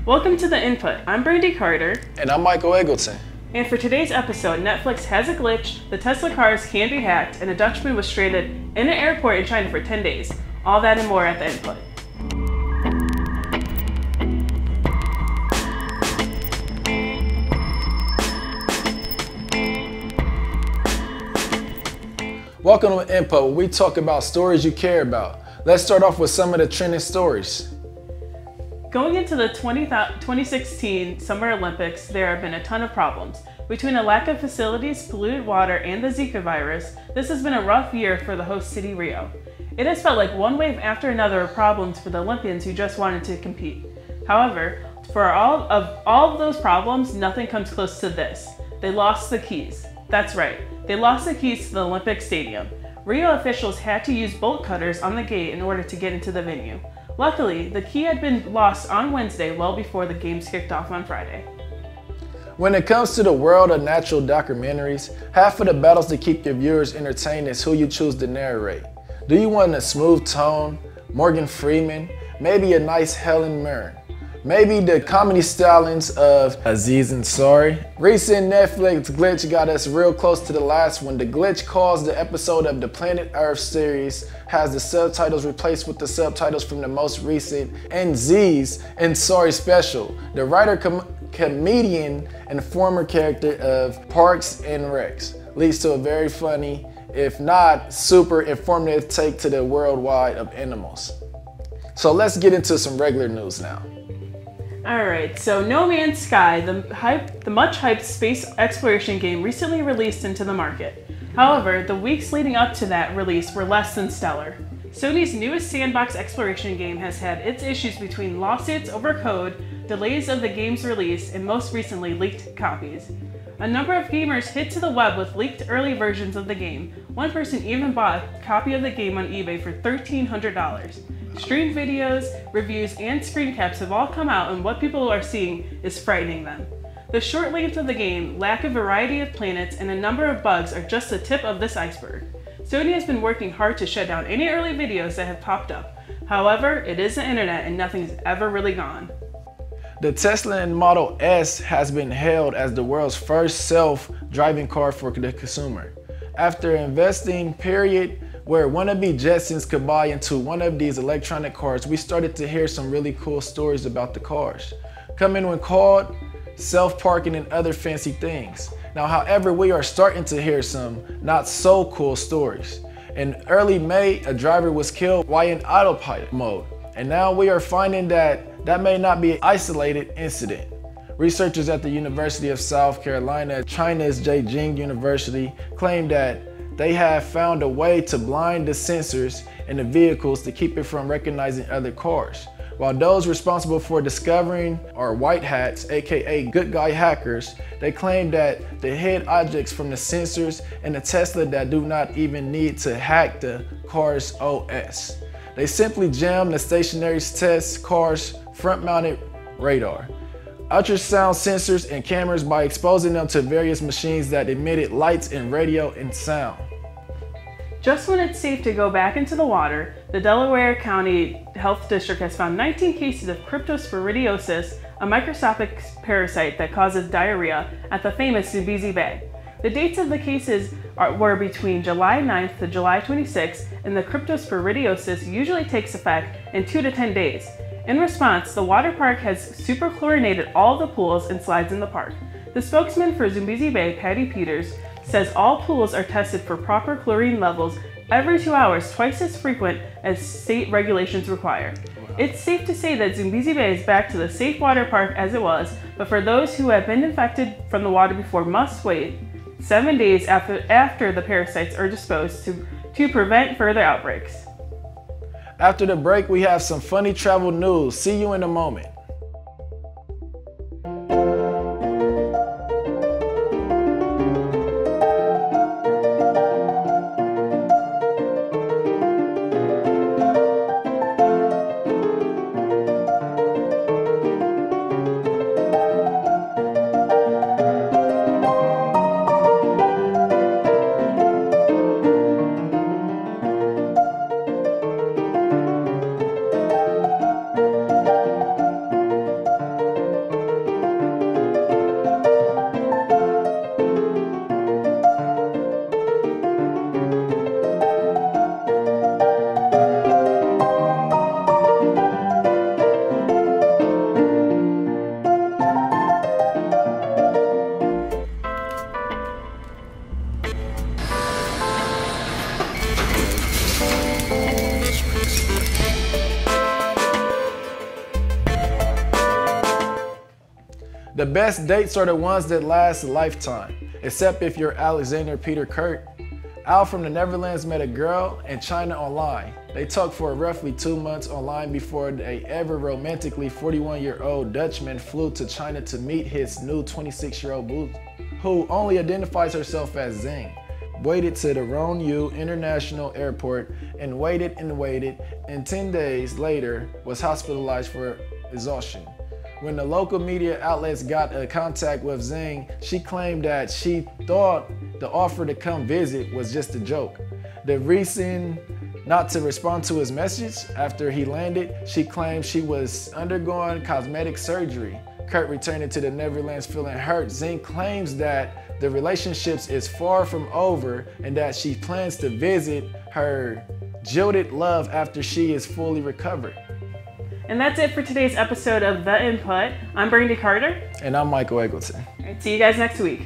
Welcome to The Input. I'm Brandy Carter. And I'm Michael Eggleton. And for today's episode, Netflix has a glitch, the Tesla cars can be hacked, and a Dutchman was stranded in an airport in China for 10 days. All that and more at The Input. Welcome to Input, where we talk about stories you care about. Let's start off with some of the trending stories. Going into the 2016 Summer Olympics, there have been a ton of problems. Between a lack of facilities, polluted water, and the Zika virus, this has been a rough year for the host city Rio. It has felt like one wave after another of problems for the Olympians who just wanted to compete. However, for all of those problems, nothing comes close to this. They lost the keys. That's right, they lost the keys to the Olympic Stadium. Rio officials had to use bolt cutters on the gate in order to get into the venue. Luckily, the key had been lost on Wednesday well before the games kicked off on Friday. When it comes to the world of natural documentaries, half of the battles to keep your viewers entertained is who you choose to narrate. Do you want a smooth tone, Morgan Freeman, maybe a nice Helen Mirren? Maybe the comedy stylings of Aziz Ansari. Recent Netflix glitch got us real close to the last one. The glitch caused the episode of the Planet Earth series has the subtitles replaced with the subtitles from the most recent Aziz Ansari special. The writer, comedian, and former character of Parks and Recs leads to a very funny, if not super informative take to the worldwide of animals. So let's get into some regular news now. Alright, so No Man's Sky, the much-hyped space exploration game, recently released into the market. However, the weeks leading up to that release were less than stellar. Sony's newest sandbox exploration game has had its issues between lawsuits over code, delays of the game's release, and most recently leaked copies. A number of gamers hit to the web with leaked early versions of the game. One person even bought a copy of the game on eBay for $1,300. Streamed videos, reviews, and screen caps have all come out, and what people are seeing is frightening them. The short length of the game, lack of variety of planets, and a number of bugs are just the tip of this iceberg. Sony has been working hard to shut down any early videos that have popped up. However, it is the internet and nothing's ever really gone. The Tesla Model S has been hailed as the world's first self-driving car for the consumer. After investing period where wannabe Jetsons could buy into one of these electronic cars, we started to hear some really cool stories about the cars. Coming when called, self-parking, and other fancy things. Now, however, we are starting to hear some not so cool stories. In early May, a driver was killed while in autopilot mode. And now we are finding that may not be an isolated incident. Researchers at the University of South Carolina, China's Beijing University, claim that they have found a way to blind the sensors in the vehicles to keep it from recognizing other cars. While those responsible for discovering are white hats, aka good guy hackers, they claim that they hid objects from the sensors in the Tesla that do not even need to hack the car's OS. They simply jam the stationary test car's front-mounted radar, ultrasound sensors, and cameras by exposing them to various machines that emitted lights and radio and sound. Just when it's safe to go back into the water, the Delaware County Health District has found 19 cases of cryptosporidiosis, a microscopic parasite that causes diarrhea, at the famous Zambezi Bay. The dates of the cases were between July 9th to July 26th, and the cryptosporidiosis usually takes effect in 2 to 10 days. In response, the water park has superchlorinated all the pools and slides in the park. The spokesman for Zambezi Bay, Patty Peters, says all pools are tested for proper chlorine levels every 2 hours, twice as frequent as state regulations require. It's safe to say that Zambezi Bay is back to the safe water park as it was, but for those who have been infected from the water before must wait 7 days after the parasites are disposed to prevent further outbreaks. After the break, we have some funny travel news. See you in a moment. The best dates are the ones that last a lifetime, except if you're Alexander Peter Kurt. Al from the Netherlands met a girl in China online. They talked for roughly 2 months online before they ever romantically 41-year-old Dutchman flew to China to meet his new 26-year-old boo, who only identifies herself as Zing. Waited to the Rongyu International Airport and waited, and 10 days later was hospitalized for exhaustion. When the local media outlets got a contact with Zing, she claimed that she thought the offer to come visit was just a joke. The reason not to respond to his message after he landed, she claimed she was undergoing cosmetic surgery. Kurt returning to the Netherlands feeling hurt. Zing claims that the relationship is far from over and that she plans to visit her jilted love after she is fully recovered. And that's it for today's episode of The Input. I'm Brandy Carter. And I'm Michael Eggleton. All right, see you guys next week.